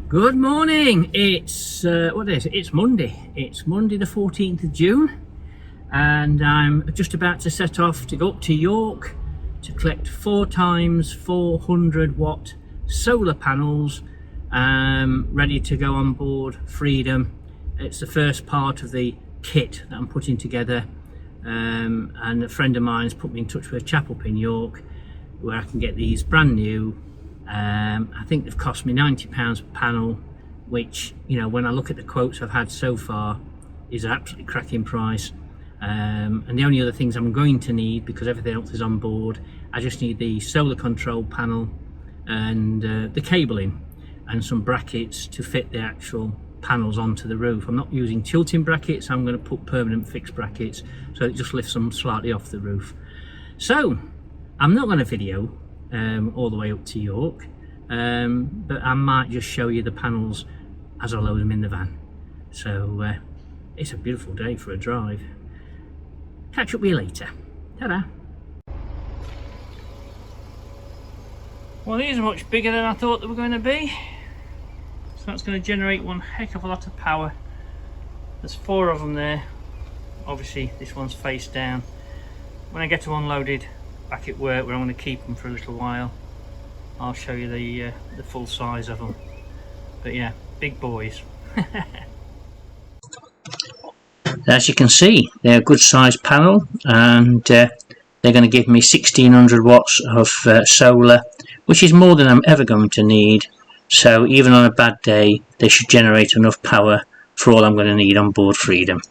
Good morning. It's what is it? It's Monday. It's Monday the 14th of June, and I'm just about to set off to go up to York to collect 4 times 400 watt solar panels, ready to go on board Freedom. It's the first part of the kit that I'm putting together, and a friend of mine's put me in touch with a chap up in York where I can get these brand new. I think they've cost me £90 per panel, which, you know, when I look at the quotes I've had so far, is an absolutely cracking price. And the only other things I'm going to need, because everything else is on board, I just need the solar control panel and the cabling and some brackets to fit the actual panels onto the roof. I'm not using tilting brackets, I'm going to put permanent fixed brackets so it just lifts them slightly off the roof. So I'm not going to video all the way up to York, but I might just show you the panels as I load them in the van. So it's a beautiful day for a drive. Catch up with you later. Ta-da. Well, these are much bigger than I thought they were going to be, so that's going to generate one heck of a lot of power. There's 4 of them there. Obviously this one's face down. When I get them unloaded back at work, where I'm going to keep them for a little while, I'll show you the full size of them. But yeah, big boys. As you can see, they're a good sized panel, and they're going to give me 1600 watts of solar, which is more than I'm ever going to need. So even on a bad day, they should generate enough power for all I'm going to need on board Freedom.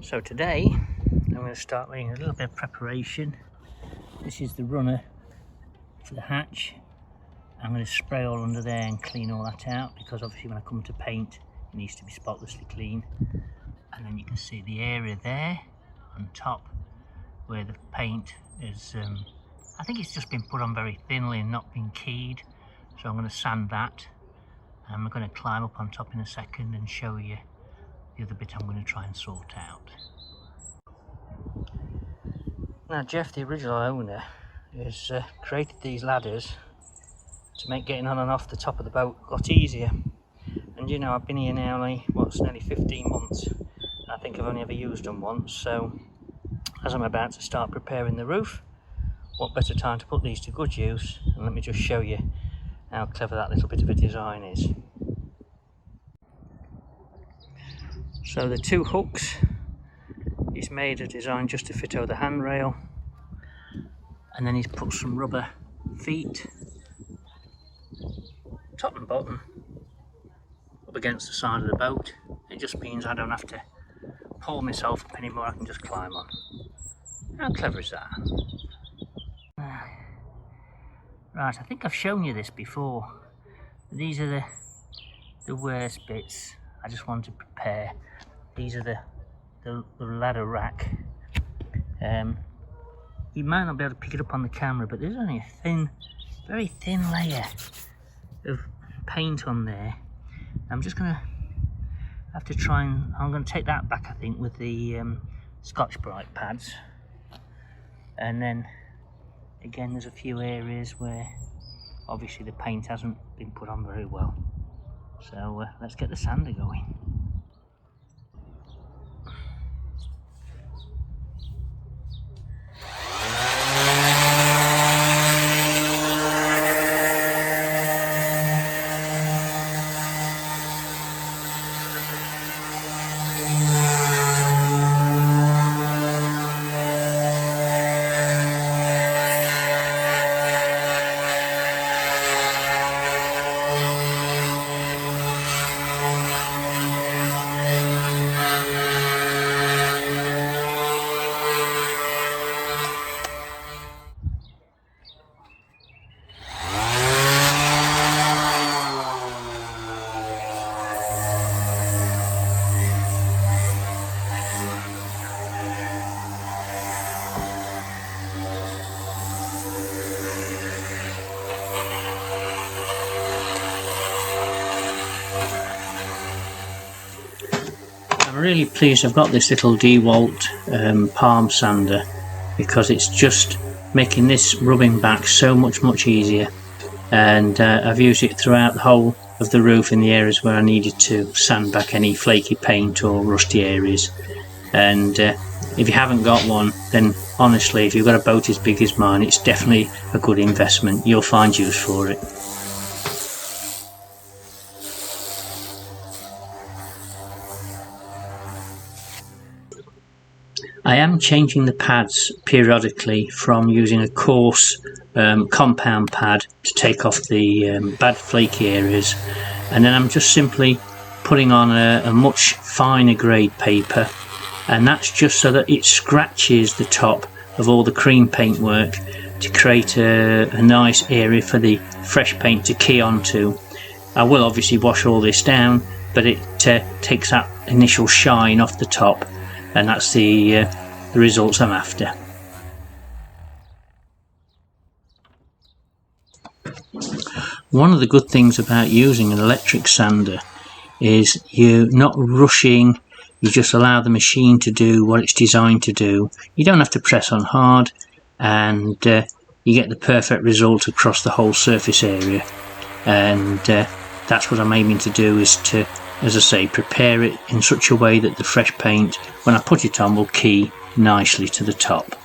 So today I'm going to start laying a little bit of preparation. This is the runner for the hatch. I'm going to spray all under there and clean all that out, because obviously when I come to paint it needs to be spotlessly clean. And then you can see the area there on top where the paint is, I think it's just been put on very thinly and not been keyed. So I'm going to sand that, and I'm going to climb up on top in a second and show you the other bit I'm going to try and sort out. Now Jeff, the original owner, has created these ladders to make getting on and off the top of the boat a lot easier. And you know, I've been here now nearly 15 months. I think I've only ever used them once, so as I'm about to start preparing the roof, what better time to put these to good use, and let me just show you how clever that little bit of a design is. So the 2 hooks he's made a design just to fit over the handrail, and then he's put some rubber feet, top and bottom, up against the side of the boat. It just means I don't have to pull myself up anymore, I can just climb on. How clever is that? Right, I think I've shown you this before. These are the worst bits I just want to prepare. These are the ladder rack. You might not be able to pick it up on the camera, but there's only a very thin layer of paint on there. I'm just gonna have to try and, I'm gonna take that back, I think, with the Scotch-Brite pads. And then again, there's a few areas where obviously the paint hasn't been put on very well. So let's get the sander going. I'm really pleased I've got this little DeWalt palm sander, because it's just making this rubbing back so much easier, and I've used it throughout the whole of the roof in the areas where I needed to sand back any flaky paint or rusty areas. And if you haven't got one, then honestly, if you've got a boat as big as mine, it's definitely a good investment. You'll find use for it. I am changing the pads periodically from using a coarse compound pad to take off the bad flaky areas, and then I'm just simply putting on a much finer grade paper, and that's just so that it scratches the top of all the cream paintwork to create a nice area for the fresh paint to key onto. I will obviously wash all this down, but it takes that initial shine off the top, and that's the results I'm after. One of the good things about using an electric sander is you're not rushing, you just allow the machine to do what it's designed to do. You don't have to press on hard, and you get the perfect result across the whole surface area. And that's what I'm aiming to do, is to, as I say, prepare it in such a way that the fresh paint, when I put it on, will key nicely to the top.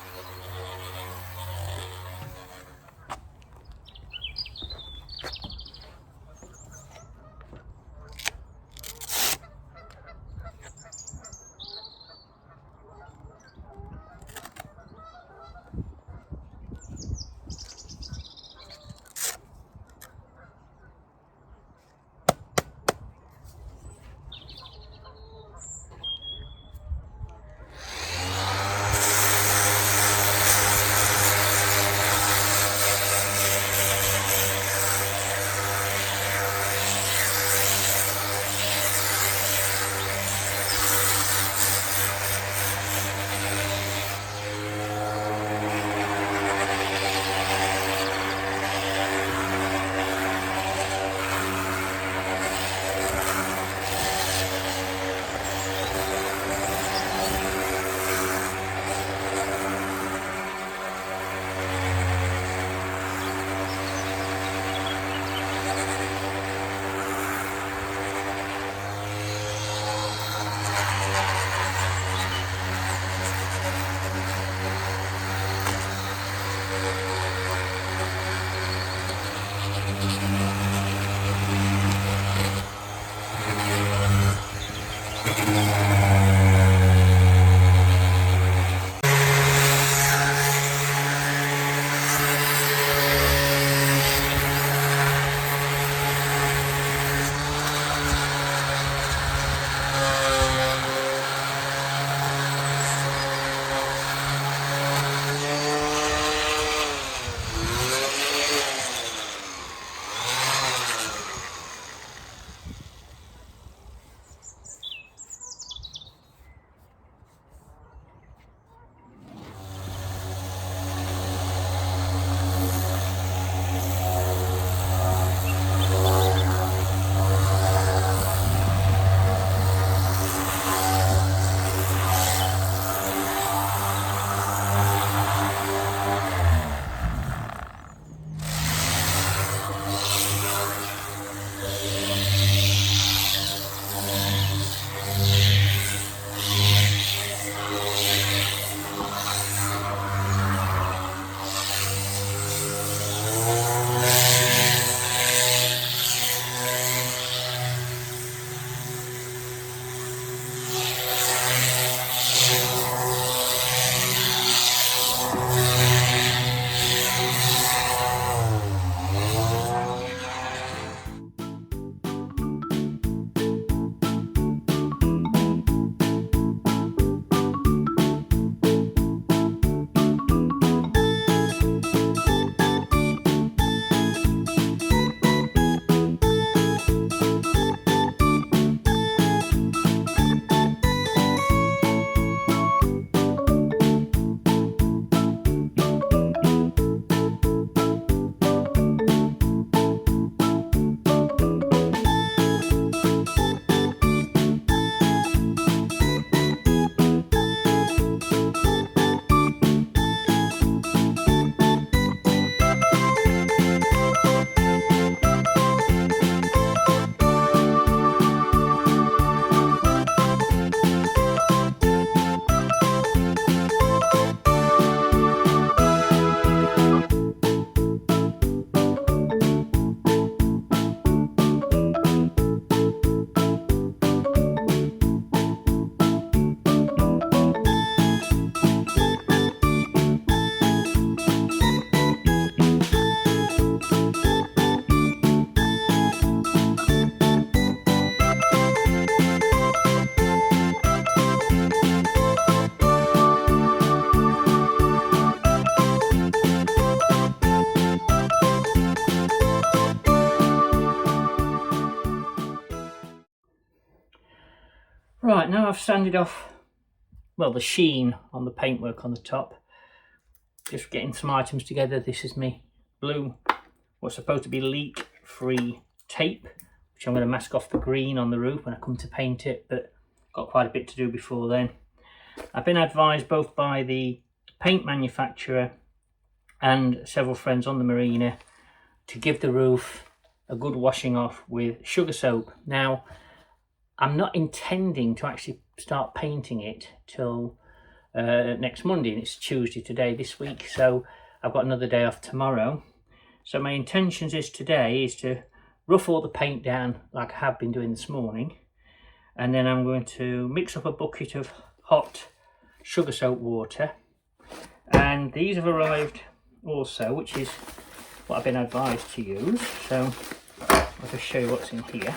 Right, now I've sanded off, well, the sheen on the paintwork on the top. Just getting some items together. This is me blue, what's supposed to be leak-free tape, which I'm going to mask off the green on the roof when I come to paint it, but got quite a bit to do before then. I've been advised both by the paint manufacturer and several friends on the marina to give the roof a good washing off with sugar soap. Now, I'm not intending to actually start painting it till next Monday, and it's Tuesday today this week, so I've got another day off tomorrow. So my intentions is today is to rough all the paint down like I have been doing this morning, and then I'm going to mix up a bucket of hot sugar soap water, and these have arrived also, which is what I've been advised to use. So I'll just show you what's in here.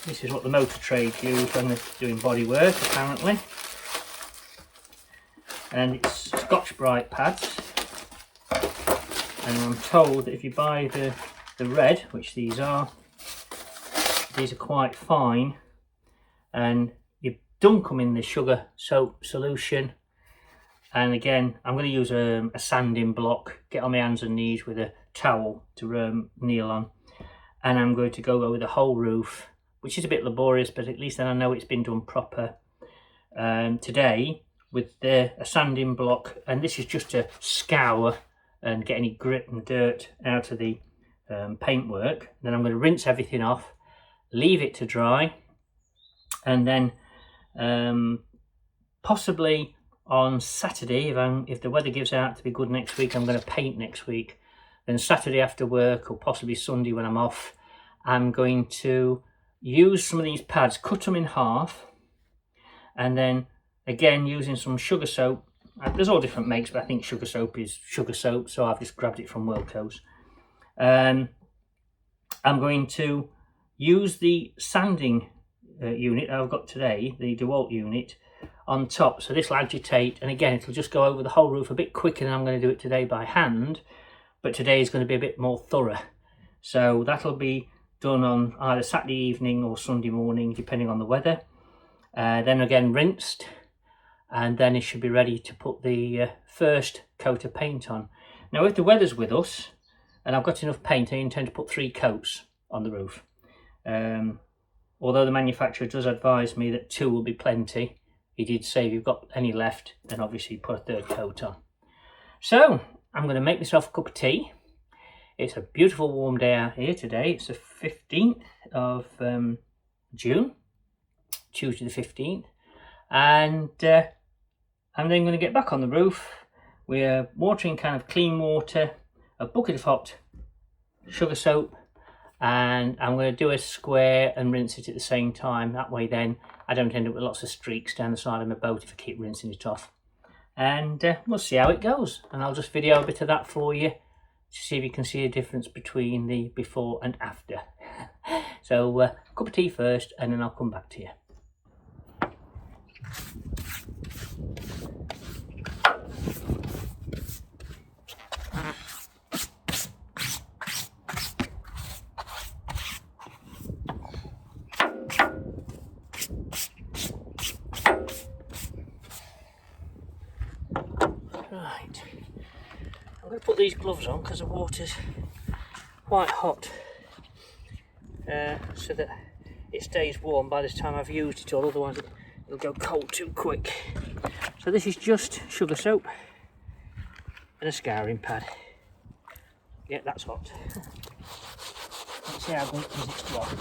This is what the motor trade use when they're doing body work, apparently. And it's Scotch Brite pads. And I'm told that if you buy the red, which these are quite fine, and you dunk them in the sugar soap solution. And again, I'm going to use a sanding block, get on my hands and knees with a towel to kneel on. And I'm going to go over the whole roof, which is a bit laborious, but at least then I know it's been done proper. Today with a sanding block, and this is just to scour and get any grit and dirt out of the paintwork. Then I'm going to rinse everything off, leave it to dry, and then possibly on Saturday, if the weather gives out to be good next week, I'm going to paint next week. Then Saturday after work, or possibly Sunday when I'm off, I'm going to use some of these pads, cut them in half, and then again using some sugar soap. There's all different makes, but I think sugar soap is sugar soap, so I've just grabbed it from Wilko's. I'm going to use the sanding unit I've got today, the DeWalt unit, on top. So this will agitate, and again it'll just go over the whole roof a bit quicker than I'm going to do it today by hand, but today is going to be a bit more thorough. So that'll be done on either Saturday evening or Sunday morning, depending on the weather. Then again rinsed, and then it should be ready to put the first coat of paint on. Now if the weather's with us and I've got enough paint, I intend to put 3 coats on the roof. Although the manufacturer does advise me that 2 will be plenty, he did say if you've got any left, then obviously put a 3rd coat on. So I'm going to make myself a cup of tea. It's a beautiful warm day out here today. It's the 15th of June, Tuesday the 15th. And I'm then going to get back on the roof. We're watering kind of clean water, a bucket of hot sugar soap, and I'm going to do a square and rinse it at the same time. That way then I don't end up with lots of streaks down the side of my boat if I keep rinsing it off. And we'll see how it goes. And I'll just video a bit of that for you, to see if you can see a difference between the before and after. So cup of tea first, and then I'll come back to you. Right, I'm going to put these gloves on because the water's quite hot, so that it stays warm by the time I've used it all, otherwise it'll go cold too quick. So this is just sugar soap and a scouring pad. Yeah, that's hot. Let's see how good it's got.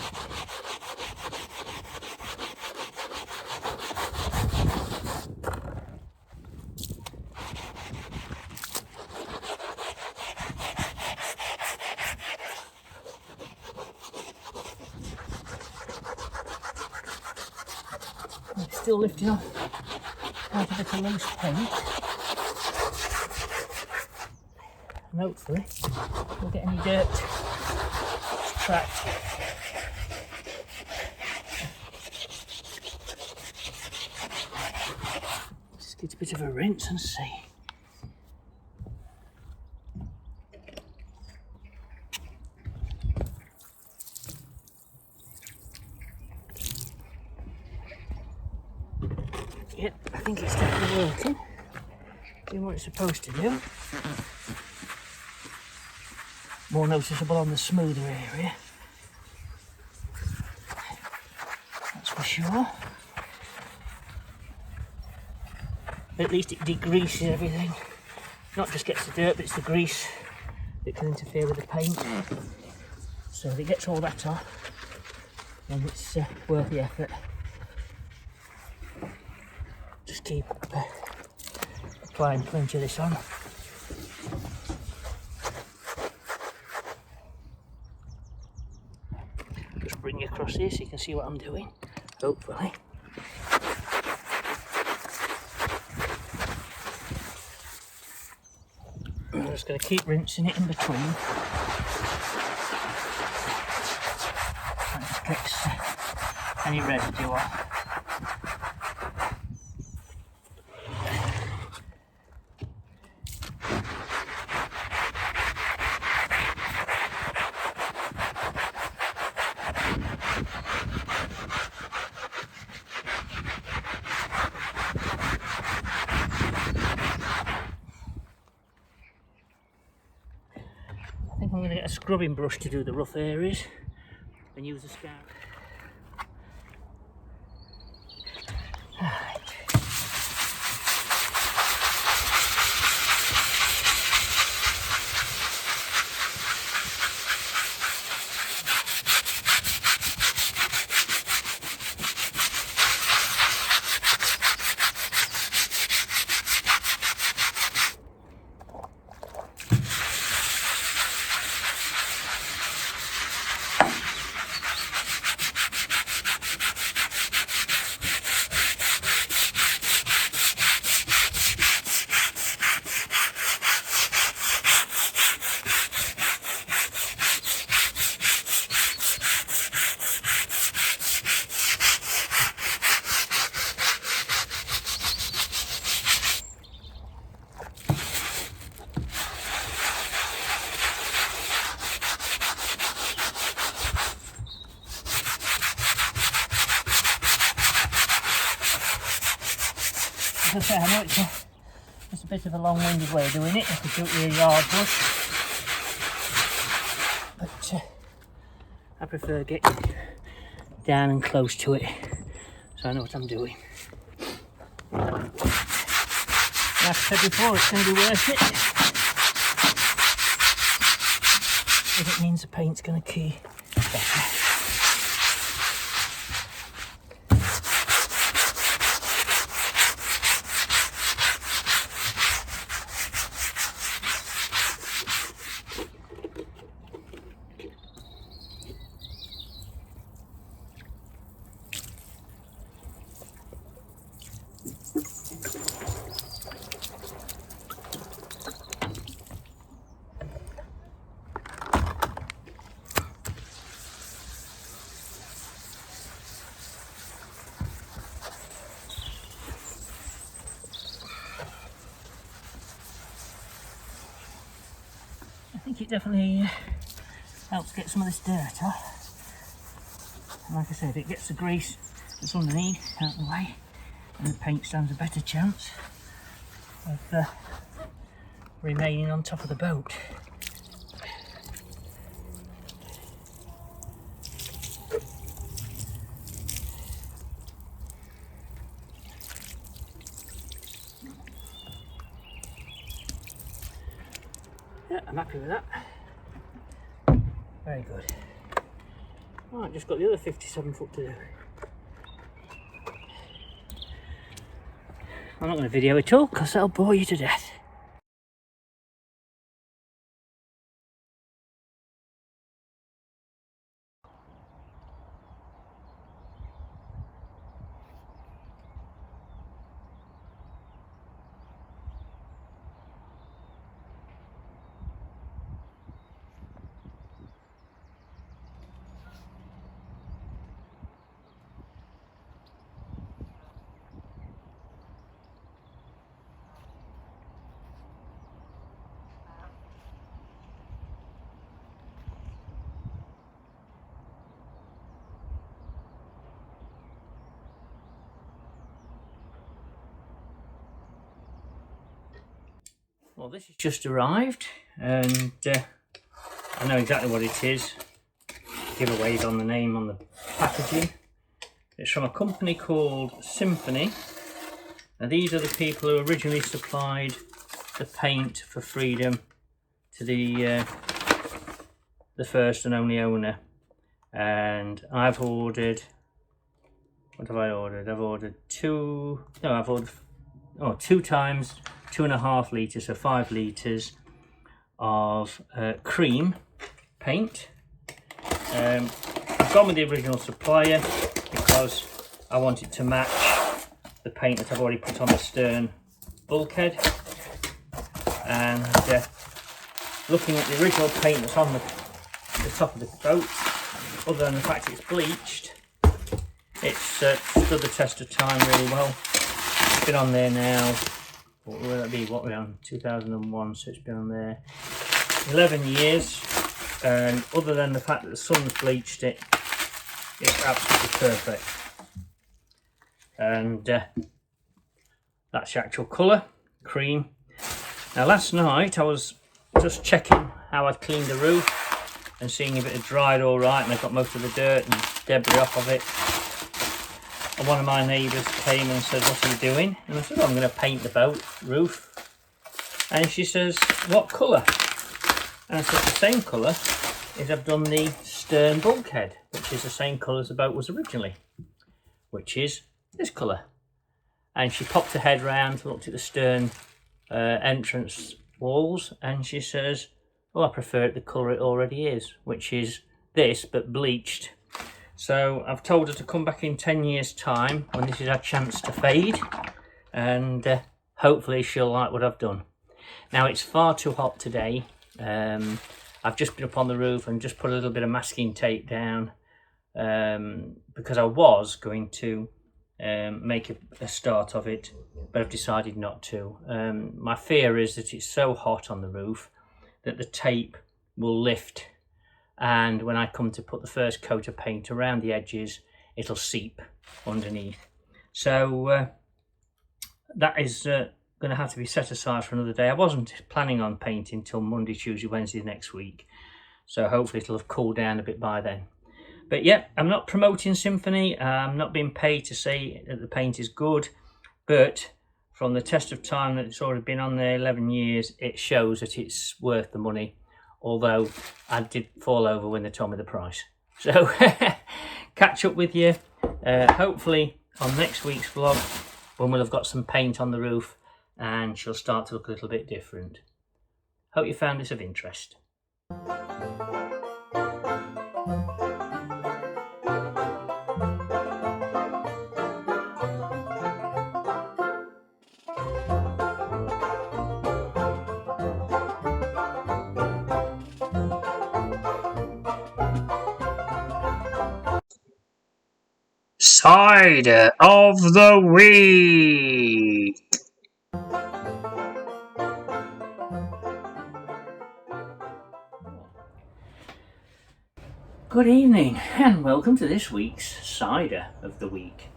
Still lifting off quite a bit of loose paint, and hopefully we'll get any dirt trapped. Just get a bit of a rinse and see. Yep, I think it's definitely working. Doing what it's supposed to do. More noticeable on the smoother area. That's for sure. At least it degreases everything. Not just gets the dirt, but it's the grease that can interfere with the paint. So if it gets all that off, then it's worth the effort. Just keep applying plenty of this on. Just bring you across here so you can see what I'm doing, hopefully. I'm just going to keep rinsing it in between. That just gets any residue off. I think I'm going to get a scrubbing brush to do the rough areas and use a scour. As I say, I know it's a bit of a long-winded way of doing it. I could do it with a yard brush, but I prefer getting down and close to it, so I know what I'm doing. Like I said before, it's going to be worth it, if it means the paint's going to key better. I think it definitely helps get some of this dirt off. And like I said, it gets the grease that's underneath out of the way, and the paint stands a better chance of remaining on top of the boat. Yeah, I'm happy with that. Very good. Right, just got the other 57 foot to do. I'm not going to video it all because that'll bore you to death. Well, this has just arrived, and I know exactly what it is. Giveaways on the name on the packaging. It's from a company called Symphony. Now these are the people who originally supplied the paint for Freedom to the first and only owner. And I've ordered, what have I ordered? I've ordered two times 2.5 litres, so 5 litres of cream paint. I've gone with the original supplier because I want it to match the paint that I've already put on the stern bulkhead. And looking at the original paint that's on the top of the boat, other than the fact it's bleached, it's stood the test of time really well. It's been on there now, what will that be, what we're on, 2001, so it's been on there 11 years. And other than the fact that the sun's bleached it, it's absolutely perfect. And that's the actual colour, cream. Now last night I was just checking how I'd cleaned the roof and seeing if it had dried all right, and I got most of the dirt and debris off of it. And one of my neighbours came and said, "What are you doing?" And I said, "Oh, I'm going to paint the boat roof." And she says, "What colour?" And I said, "The same colour as I've done the stern bulkhead, which is the same colour as the boat was originally, which is this colour." And she popped her head round, looked at the stern entrance walls, and she says, "Oh, I prefer it the colour it already is, which is this but bleached." So I've told her to come back in 10 years time when this has had a chance to fade, and hopefully she'll like what I've done. Now it's far too hot today. I've just been up on the roof and just put a little bit of masking tape down because I was going to make a start of it, but I've decided not to. My fear is that it's so hot on the roof that the tape will lift, and when I come to put the first coat of paint around the edges, it'll seep underneath. So that is going to have to be set aside for another day. I wasn't planning on painting till Monday, Tuesday, Wednesday next week, so hopefully it'll have cooled down a bit by then. But yeah, I'm not promoting Symphony. I'm not being paid to say that the paint is good, but from the test of time that it's already been on there 11 years, it shows that it's worth the money, although I did fall over when they told me the price. So catch up with you hopefully on next week's vlog, when we'll have got some paint on the roof and she'll start to look a little bit different. Hope you found this of interest. Cider of the week. Good evening and welcome to this week's Cider of the week.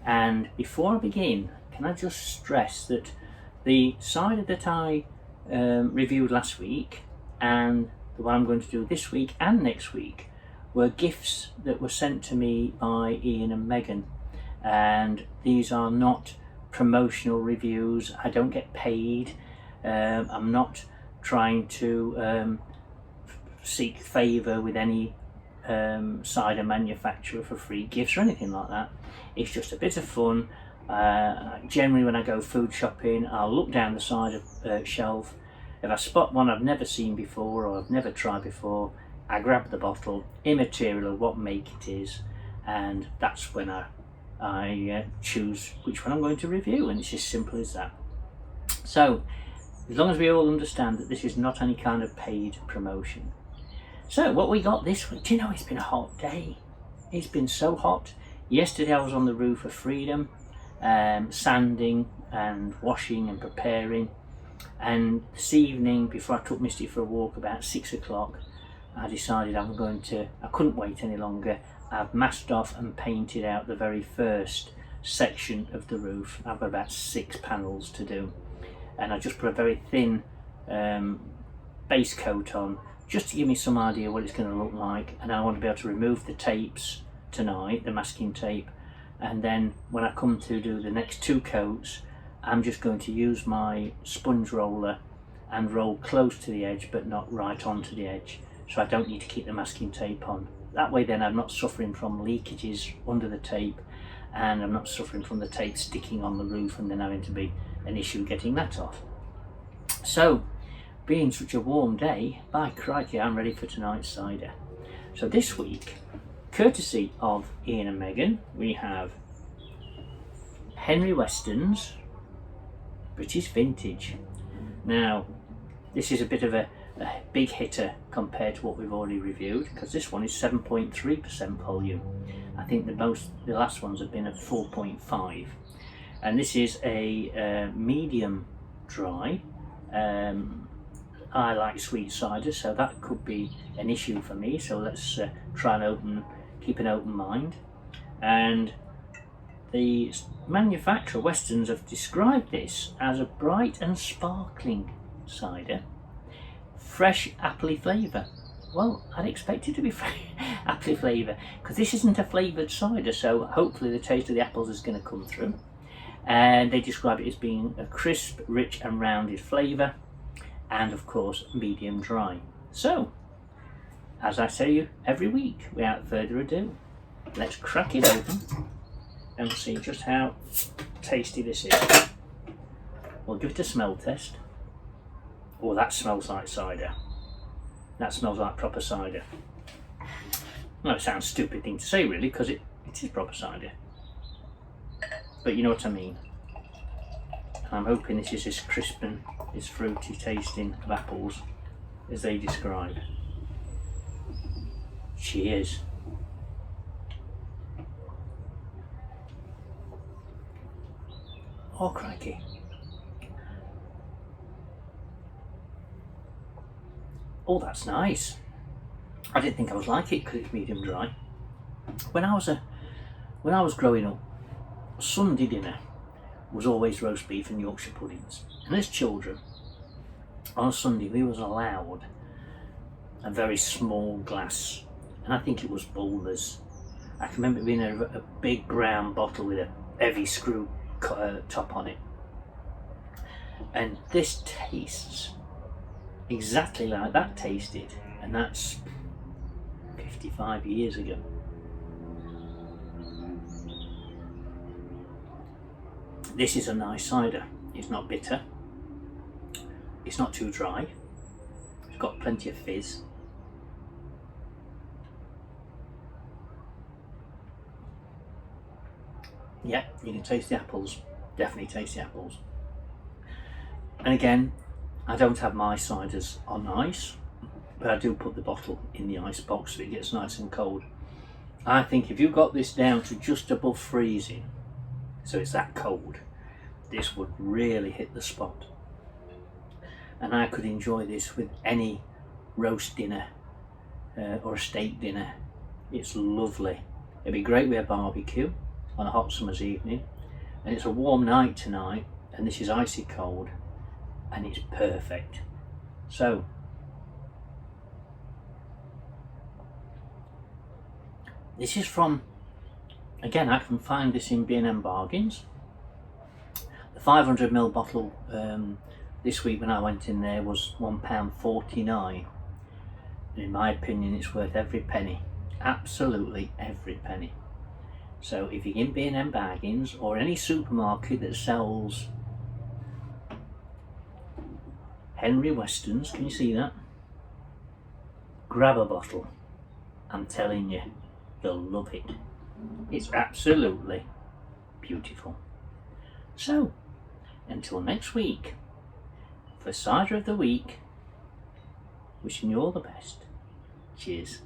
And before I begin, can I just stress that the cider that I reviewed last week and the one I'm going to do this week and next week were gifts that were sent to me by Ian and Megan, and these are not promotional reviews. I don't get paid. I'm not trying to seek favour with any cider manufacturer for free gifts or anything like that. It's just a bit of fun. Generally when I go food shopping, I'll look down the side of shelf. If I spot one I've never seen before or I've never tried before, I grab the bottle, immaterial of what make it is, and that's when I choose which one I'm going to review, and it's as simple as that. So as long as we all understand that this is not any kind of paid promotion. So what we got this week, do you know, it's been a hot day. It's been so hot. Yesterday I was on the roof of Freedom, sanding and washing and preparing, and this evening before I took Misty for a walk about 6 o'clock, I decided I couldn't wait any longer. I've masked off and painted out the very first section of the roof. I've got about 6 panels to do, and I just put a very thin base coat on, just to give me some idea what it's going to look like. And I want to be able to remove the tapes tonight, the masking tape, and then when I come to do the next 2 coats, I'm just going to use my sponge roller and roll close to the edge but not right onto the edge, so I don't need to keep the masking tape on. That way then I'm not suffering from leakages under the tape, and I'm not suffering from the tape sticking on the roof and then having to be an issue getting that off. So, being such a warm day, by crikey, I'm ready for tonight's cider. So this week, courtesy of Ian and Megan, we have Henry Weston's British Vintage. Now, this is a bit of a big hitter compared to what we've already reviewed, because this one is 7.3% volume. I think the last ones have been at 4.5, and this is a medium dry. I like sweet cider, so that could be an issue for me, so let's try and keep an open mind. And the manufacturer, Weston's, have described this as a bright and sparkling cider, fresh appley flavour. Well, I'd expect it to be fresh appley flavour, because this isn't a flavoured cider, so hopefully the taste of the apples is going to come through. And they describe it as being a crisp, rich and rounded flavour, and of course medium dry. So, as I say every week, without further ado, let's crack it open and see just how tasty this is. We'll give it a smell test. Oh, that smells like cider. That smells like proper cider. Well, it sounds a stupid thing to say really, because it is proper cider. But you know what I mean. I'm hoping this is as crisp and as fruity tasting of apples as they describe. Cheers. Oh crikey. Oh, that's nice. I didn't think I would like it because it's medium dry. When I was growing up, Sunday dinner was always roast beef and Yorkshire puddings. And as children, on a Sunday we was allowed a very small glass, and I think it was Boulders. I can remember it being a big brown bottle with a heavy screw top on it. And this tastes exactly like that tasted, and that's 55 years ago. This is a nice cider. It's not bitter, it's not too dry, it's got plenty of fizz. Yeah, you can taste the apples, definitely taste the apples. And again, I don't have my ciders on ice, but I do put the bottle in the ice box so it gets nice and cold. I think if you got this down to just above freezing, so it's that cold, this would really hit the spot. And I could enjoy this with any roast dinner or a steak dinner. It's lovely. It'd be great with a barbecue on a hot summer's evening, and it's a warm night tonight and this is icy cold, and it's perfect. So this is from, again, I can find this in B&M bargains. The 500ml bottle this week when I went in there was £1.49. And in my opinion, it's worth every penny, absolutely every penny. So if you're in B&M bargains or any supermarket that sells Henry Weston's, can you see that? Grab a bottle. I'm telling you, you'll love it. It's absolutely beautiful. So, until next week, for Cider of the Week, wishing you all the best. Cheers.